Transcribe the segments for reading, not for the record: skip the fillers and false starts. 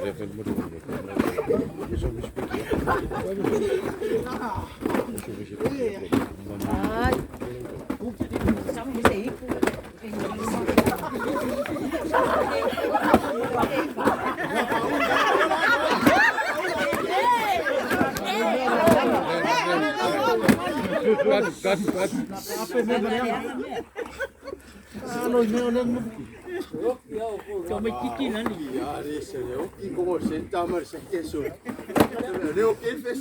Ai, xong cái gì Kan. Cho mấy chiếc nữa nè. Aqui como sentar mais aqui só. Leo que fez.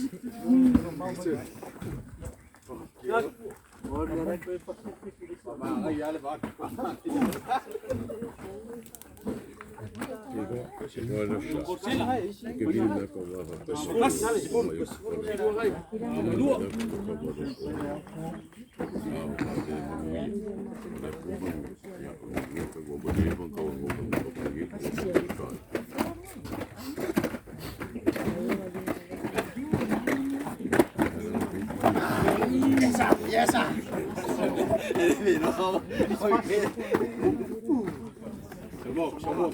Yes, sir.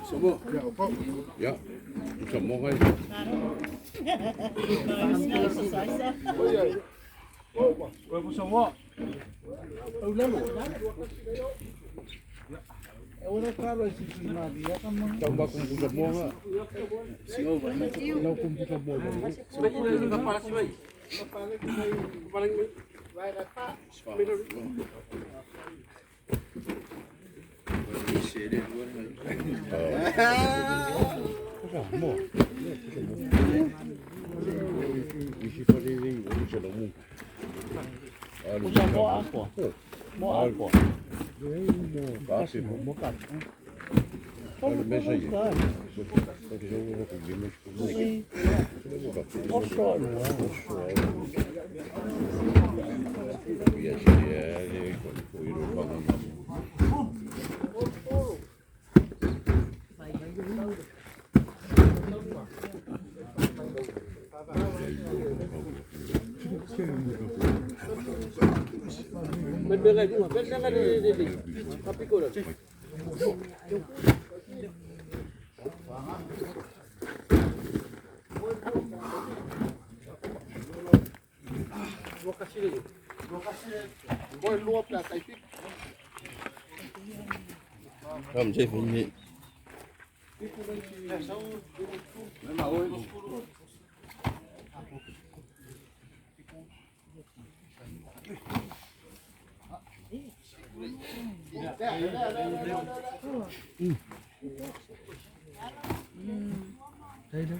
Semua. Ya, semua kan. Tambah kumpul semua nggak? Kalau kumpul semua, Olha, mexe aí. Porque eu vou comer, mas comigo. Không chơi phim nhị. Đây đâu.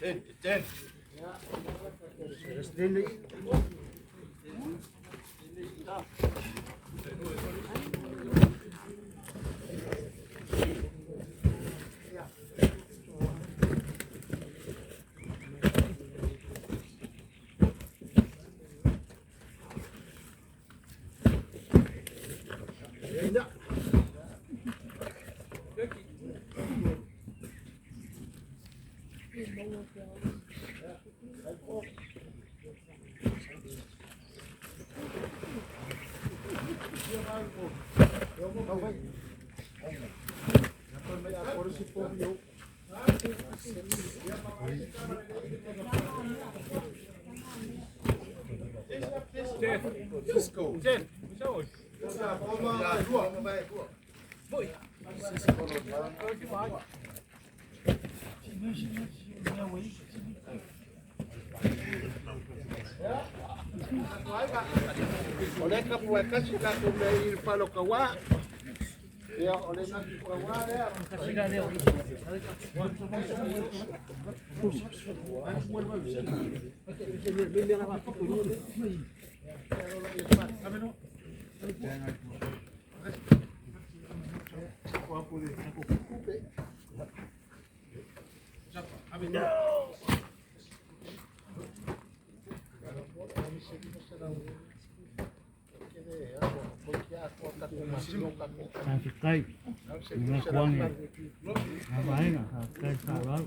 Ten. Olha que a poeca se dá com ele falou que Ya, oleh nanti kurang ada. Subscribe. Mga kuwang yan. Nabahin na. Subscribe sa aral.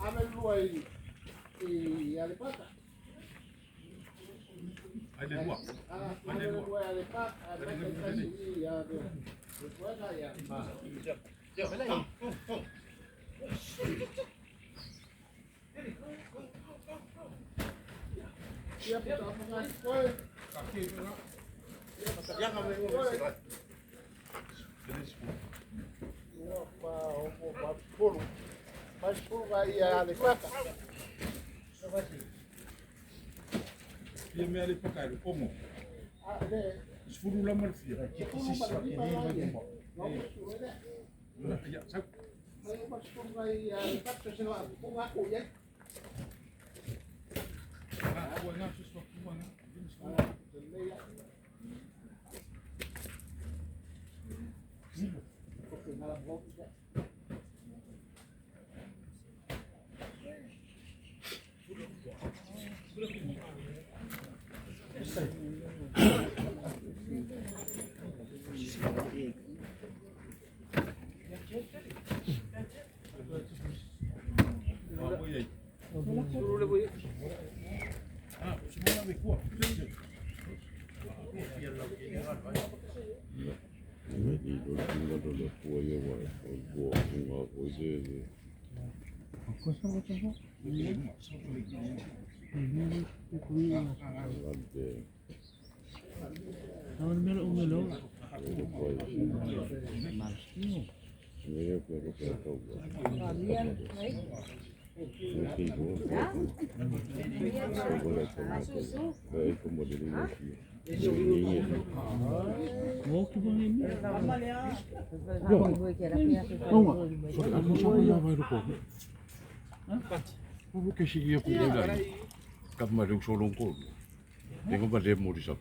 Abre luar ini. Ada pata. Ada dua. Ada luar ada pata. Ada kasih ya. Luar ya. Siap kita mengasih koi. Kaki. Yang kami ngomong. Mas aí a adequada. Dia me ali para cá, como? Esfuru lá marfia. Ya, sab. Mas aí a adequada se lá, com aku ya. Aku nak sesuatu mana? Semua lebih kuat. Ini dulu kuaya buah kuaya. Vamos que cheguei a comer aí. Camarão solong ko. Tengo ba de mo risap.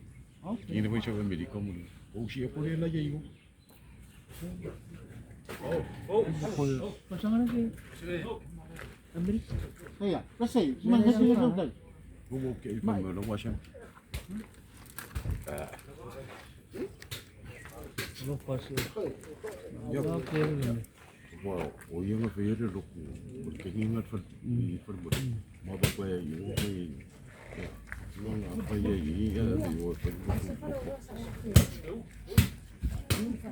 Ini mo siya Amerika mo. O siya ko rin lagi yo. Pasangan lagi. Amerika. Kaya, kasi, man kasi yung dal. Bumo ke ipa mo lo wasyan. Lupa siya. Ya. Okay. Wow, o yung affair lo ko. Porque ingat fa mo. Mababa yo ay. No apa ya ini ya yo fa.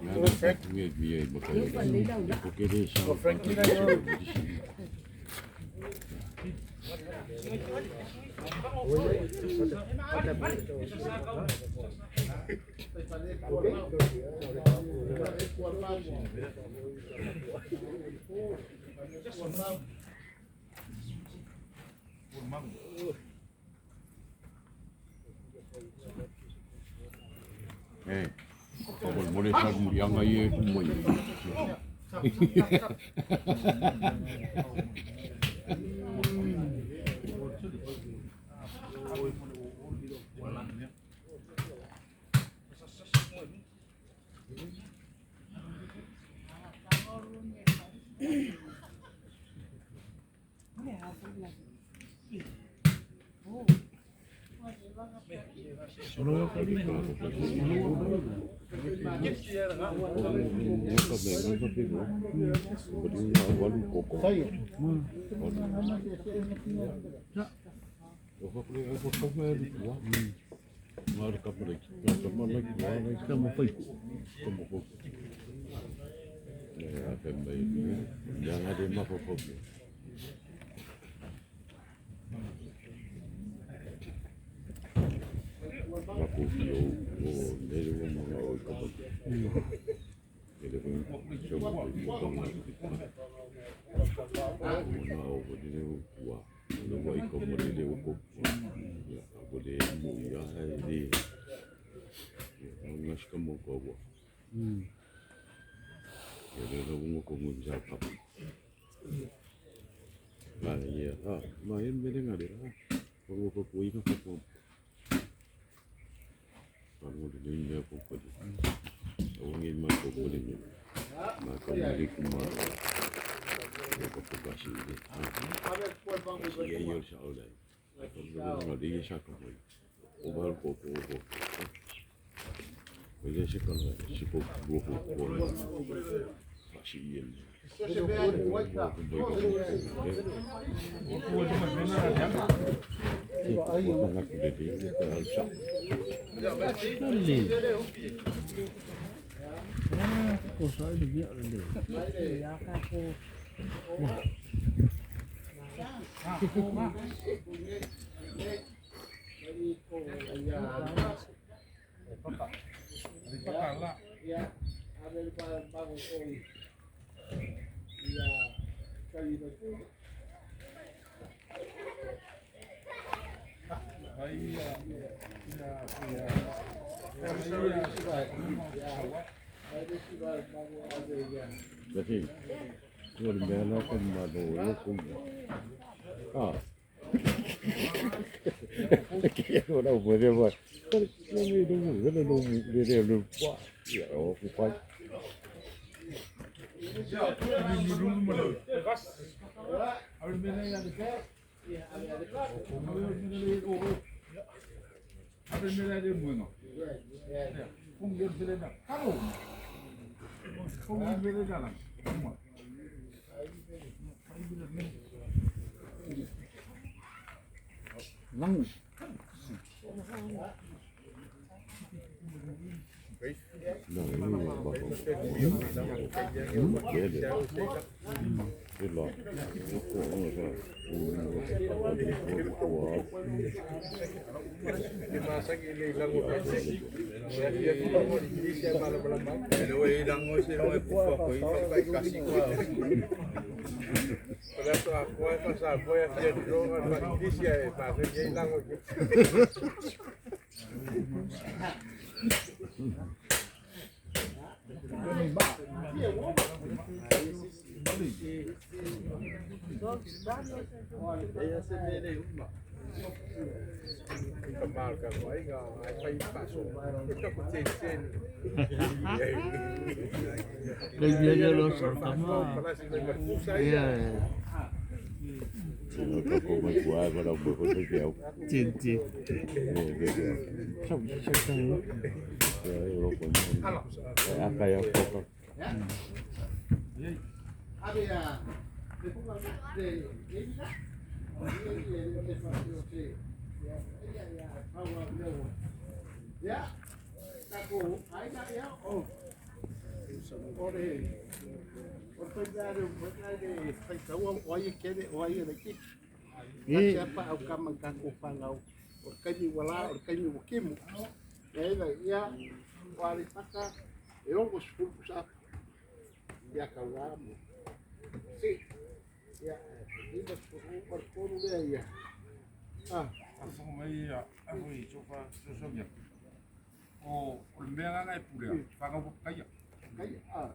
Nada Frank me porque deixa o Frank kalau boleh satu yang ayah semua ini. Jangan ada apa-apa. Aku yo dari mana oi kamu. Jadi pun coba mana aku jadi buat. Mana buat kamu jadi aku. Ya aku dia mu ya ini. Ngas kamu kau. Jadi kamu kamu cakap. Nah iya, main beda nggak deh? Kamu kau kan kamu. Kamu di dunia kau pergi. Orang ini masuk boleh ni. Maka dari kumar. Kau kasih ini. Iya iya soalnya. Kalau nggak dia siapa pun. Obar kau. Boleh sekarang sikap buku. Kasih ini. Kau soal dia ni. Jadi, kalau bela kembali hukum, kita orang boleh buat. Kami dulu, kita dulu dia lupa, ya lupa. Lang. Nah ini bapak. Dia. Itulah. Dimasak ini hilang kasih. Dia kita mau di sini malam-malam. Kalau hilang mesti mau apa itu kasih kuah. Kalau tu aku pasal aku yang dia dulu orang di sini pasal dia hilang. Kemalkan baik apa yang pasuk. Kita kucing. Dia lo sama. Iya. Kalau kau buat kalau berkutu jauh. Cincin. Sama. Ya, rokok. Apa yang kau? Siapa akan mengkaku pangau orkanyi wala orkanyi wakimu ya wali paka elongos pulsa ya kawamu si ya ini por ya Aku mai aku coba sosoknya. Oh, ulmenga ngai pura. Pangau kaya.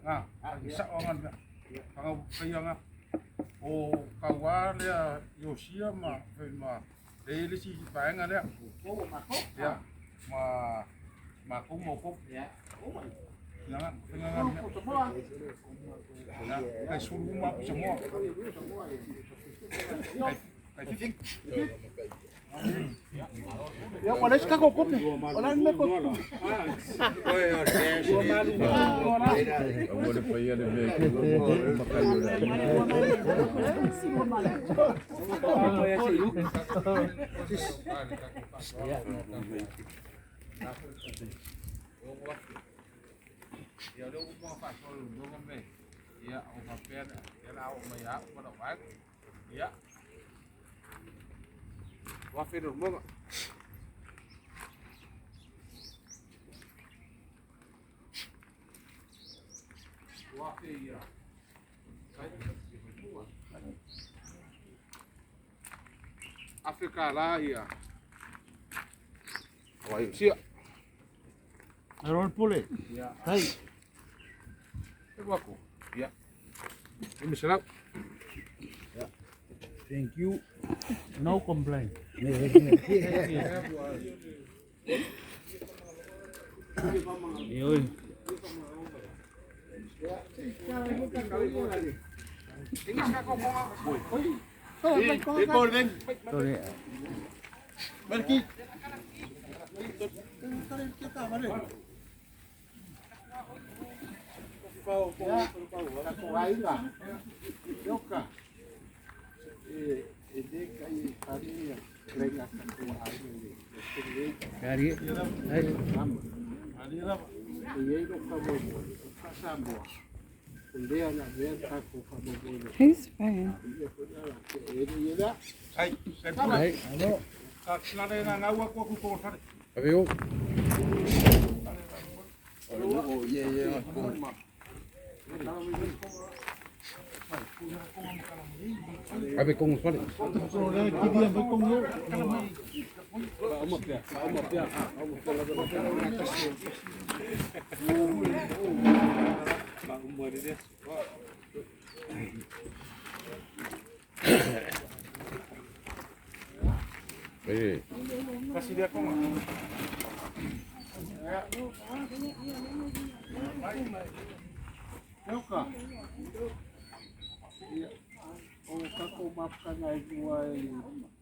Nah, bisa orang dah. Pangau kaya ngah. Oh, kawan dia Yosia mah, ele si baengan dia. Ya, aku mau kok. Jangan semua. Ya, kayak suruh mak semua. ya wanaishi kako kupi wananimeko Boleh payah dia make. Makan Ya udah mau pasal dulu kan ya aku pakai ya aku bayar pada baik ya wafir rumah Afrika lá ia. Oi, sia. Aron pule. Kai. Pegou aku. Ya. Ini serap. Thank you. No complaint. Yun. Ingat ka ko mga. Sorry. Kari. Ay. He's fine. Ai, Ay. Ano? Kakilala na ngawa ko ko ko. Aviu? Abi kung sali. Eh, Kasih dia kong. O kako mapka ngai guai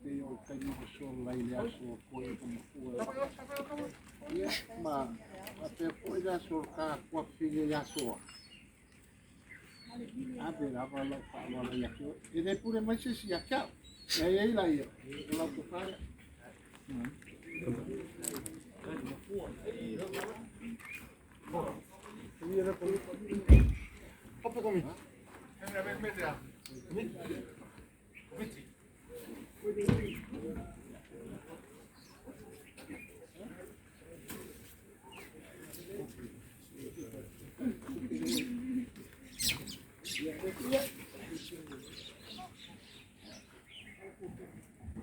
te o kanyu so lai le aso ko e ko mo. Ia ma ape ko ida so ka kwa fige ya so. Ape la va la pa la ya ko. E de pure mai se ya ka. E ai la ia. La ko fa. Apa kami? Ini media.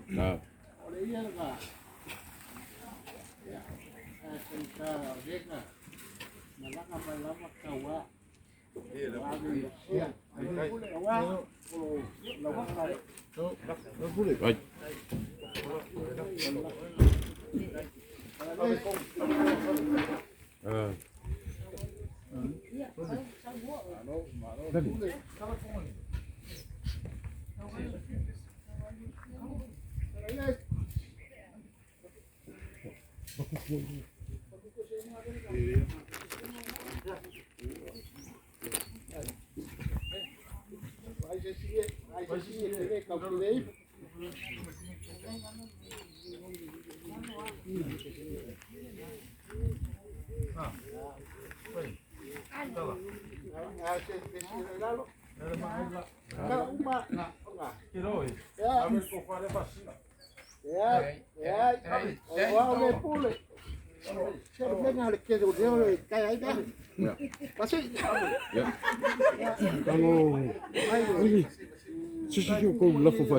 nah. Ole ia ga. Ya. Ai ka rega. Malaka ba lama ka wa. Right. Sushi ko la fofa.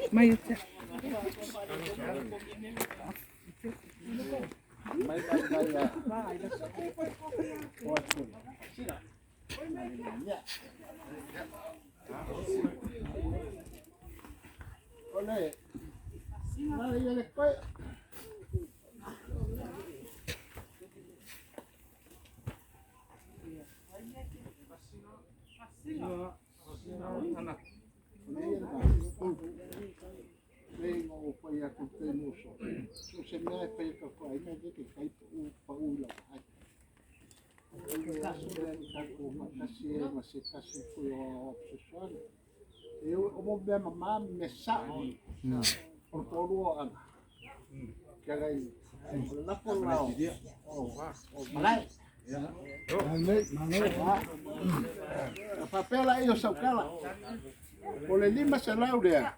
Mas eu vou ver mamá me sabe por todo ano que aí lá por lá malai a papel aí o seu cala O le lima se lau lea.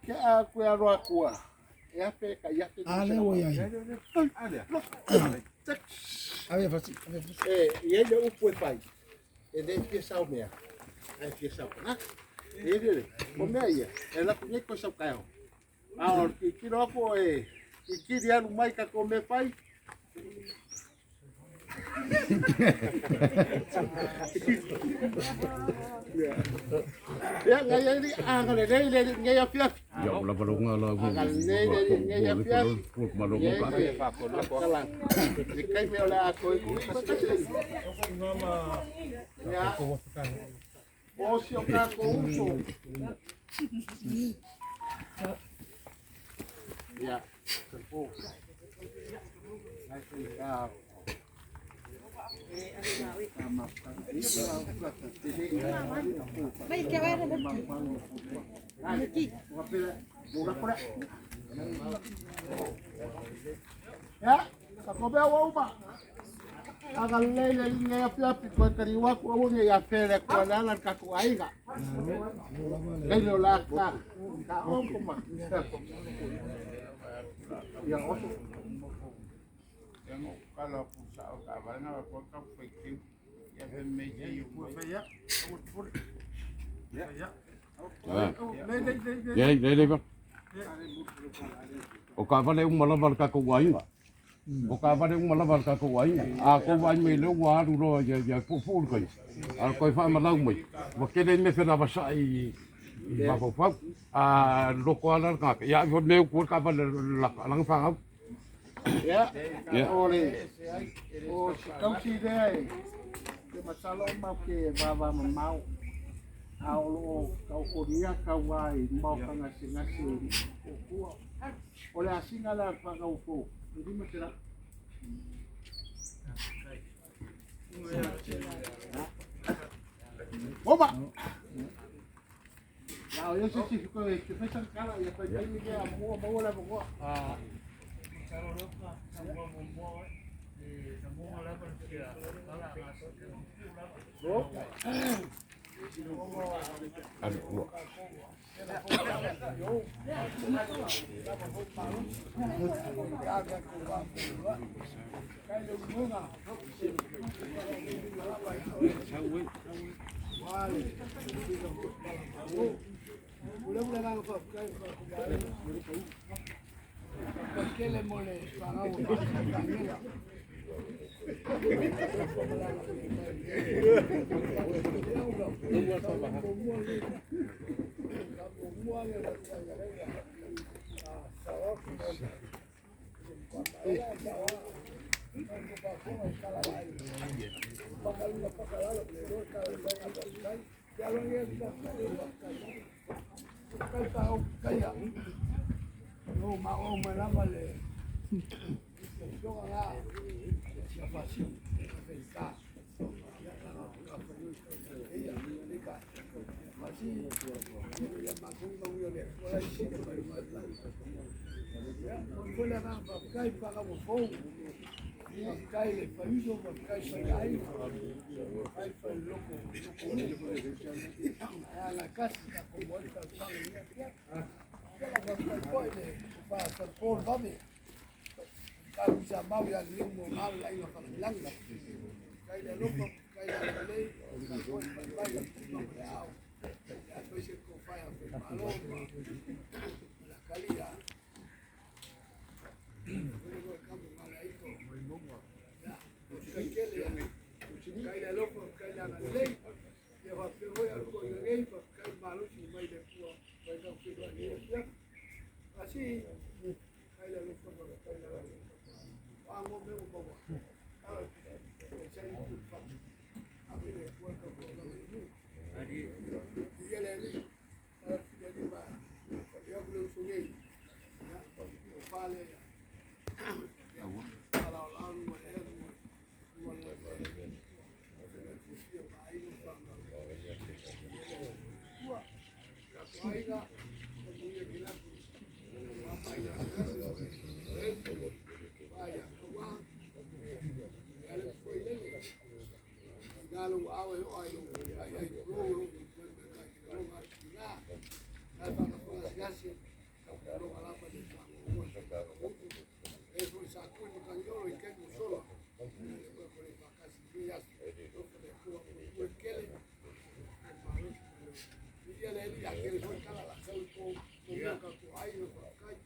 Ke a koe aroa kua. E ape ka iate. Ale o ia. Ave fasi. E ele upu e pai. E de fia sau mea. Ai fia sau. Na. E ele. O mea ia. E la kunye ko sau kai ho. A or ki kiro ko e. I kiri anu mai ka ko me pai. Ya ngai ni anga le le ngai a fia. Ya la balonga la go. Anga le ngai a fia. Put malonga ka. Kalang. Ikai me ola a koi ku. Ya. O si o ka ko uso. Ya. Sepo. Ai ka. Vai que vai aqui. Ya, kako be wa uma. Aga lele nge ya pia ko kari wa ko nge ya pele ko lala ka ko aiga. Lele la ka. Ka on kuma. Ya oso. Tengo kalau pusat kabar nak apa kau fikir ya meja you ya ya Le ba. O ka vale un malabar ka ko wai. O ka vale un malabar ka ko wai. A ko wai me le wa ru ro ya fu fu ko. Al ko fa malau mai. Wa ke le me fera ba sai ba ko fa. A lo ko ala ka ya vo me ko ka vale la lang fa. Ya. Ya. Ole. O kau si dei. Ke masalo mau ke va mau. Aulo kau koria kau wai mau ngasi ngasi. Ole asinga la pa kau fo. Ndi mo será. Oba. Now yo sé si que pesan cara y después hay que mo la pongo. Ah. ¿Qué le molesta? No, ma me la vale. Yo la ya fácil.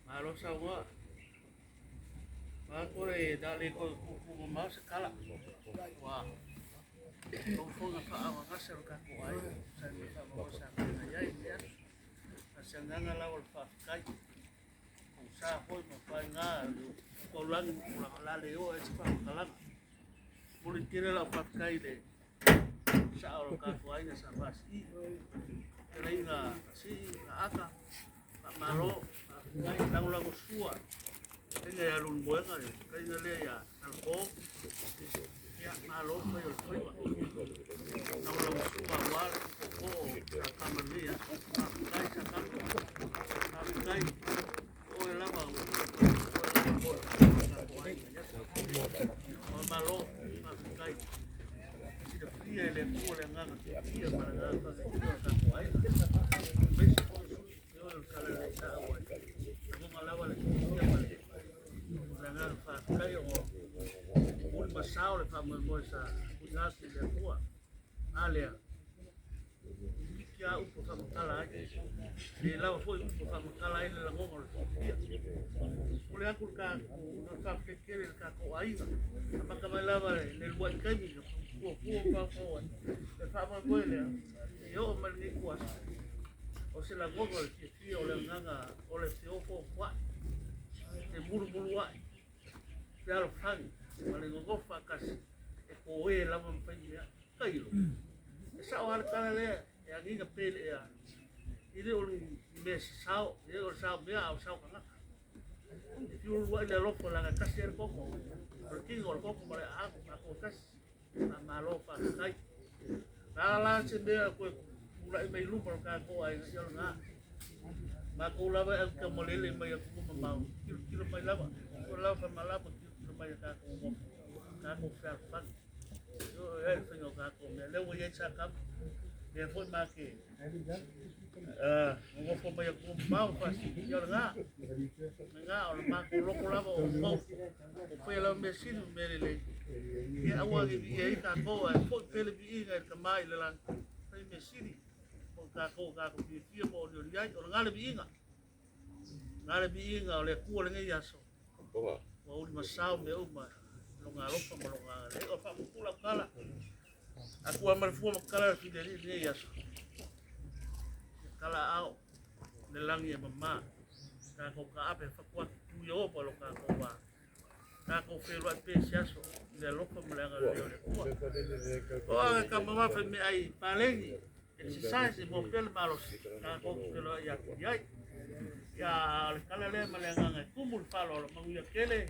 Malo sawa. Aku le dali ko mas kala. Wah. Kung fonga pa ang kasal ka ko ay sa kita mo sa kanya ya. Kasi nga lawal pa kay. Kung sa ko pa nga ko lang laleo ay pa kalang. Mulit kira la pa kay de. Sa oro ka ko ay sa basi. Kaya nga si aka malo ngay lang lang usua. Kaya ya lun buwan nga kaya le ya alko. Ya malo pa yun. Nang lang usua wal ko sa kamania. Kaya sa kampo. Kaya o la ba. Malo kaya si fria le ko le nga fria para nga sa kuai. Sao le fama mo sa kunasi le kuah, alia. Kia upo fama kala ai, le lau foi upo fama kala ai le langongo le fia. Kule aku ka kekele ka ko ai, apa ka mai lava le luai kami le kuah pa le fama mo le yo mal ni kuah. O se langongo le fia o le nganga o le fiofo kuah, le buru ai, le alo fangi. Wale ngofa kasi e ko e lava mpanya kailo sa wala kala le ya nginga pele ya ile uli mes sao ile ol sao me au sao kana e tu wa le lopo la kasi er koko porque gol koko mare ako kas na malofa kai la se me ko ula me lu por ka ko ai yo nga ma ko lava el kamolele me ko ma kilo mai lava ko lava malava mai kako ferfan yo senhor kako me le voy a sacar me foi mais que não vou mais com mal faz yo nga o ma ko lo lava o mo foi lá mexendo me le que agua que vi kako foi pele vi que mai le lan foi mexendo o kako vi fio mo yo ya o nga le vi nga le ku le ngai aso wa uli masao me uma longa lopa malonga le o fa kula kala aku amal fu makala fideli ni yaso kala au le langi e mama ka ko ka ape fa kwa tu yo pa lo ka ko wa ka ko fe lo pe yaso le lopa malanga le le ko o ka mama fe me ai palengi exercise mo pel malos ka ko ke lo ya ya kala le malanga kumul falo manguya kele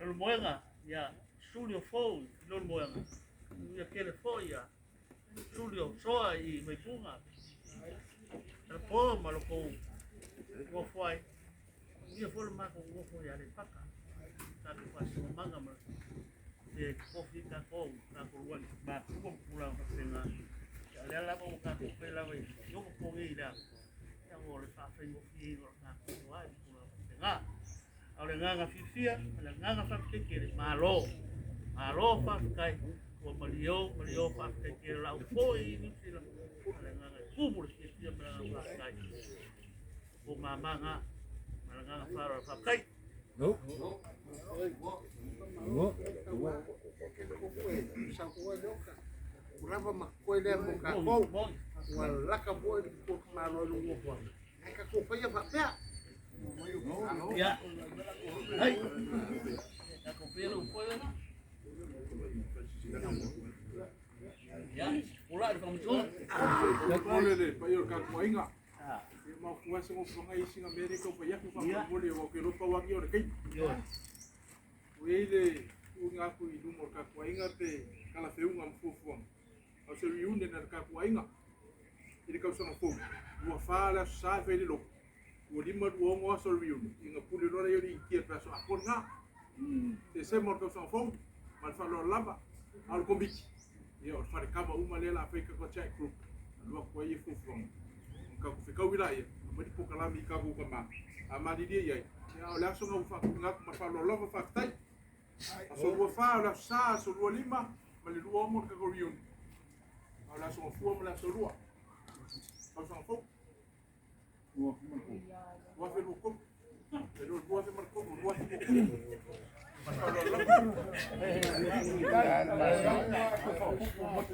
el moega ya studio phone no moega ya kele foi ya studio soa y me punga el po malo ko foi ya forma ko foi ya le paka ka ko paso manga ma de coffee ka ko ba ko pula tenga ya la ko ka ko pe la ve yo ko ira ya mo le fa fe mo fi no ka ko ai pula tenga ale nganga fifia ale nganga fa kekere malo fa kai ko malio fa kekere la foi ni sila ale nganga kubul fifia nganga fa kai ko mama nga ale nganga fa kai no sa ko doka urava makoile mo ka ko wala ka boy ko malo lu mo ka ko pa ya pa ya hai aku pelo puede ya pula de kamu Olele, pa yo ka kuinga. E ma kuasa mo fonga isi na Amerika pa ya ku pa bole o ke ropa wa ki o ke. Wele unga ku i dumo ka kuinga te kala feunga mfufu. O se riunde na ka kuinga. Ile ka usanga fu. Wa fala sa fe le lo. O lima o ngo so riunde. Inga pule lo yo di ki pa so aponga. Te se mo ka usanga fu. Mal fa lo lava. Al kombiki. Yo fare kama uma lela Afrika ko check group. Lo ko i fu fu. Ka ku fika wilaya. Mari pokalami ka ko kama. Amadi dia yai. Ya ola so ngau fa ngak ma fa lo lo fa tai. So wo fa la sa so lo lima ma le lo mo ka ko riun. Ola so fu mo la so lo. Fa sa fo. Wa fe lo ko. Pero lo fe mar ko lo.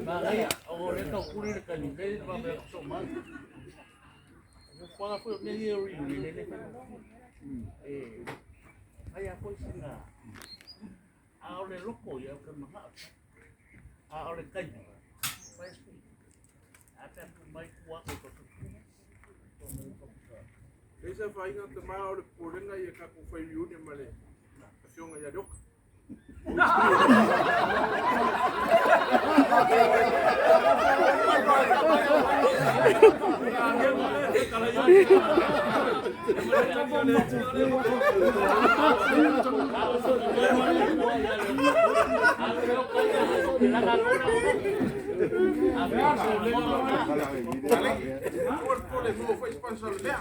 Makanya, orang itu kulit kan, jadi apa yang sama. Kalau aku ni ni, ayah aku singa. Awalnya loko ya kan mahal. Awalnya kayu. Akan kembali kuat itu. Esa fa inga te mai o le porenga ia ka ko fai riuni male. Fionga ia dok. Por le mo fai sponsor lea.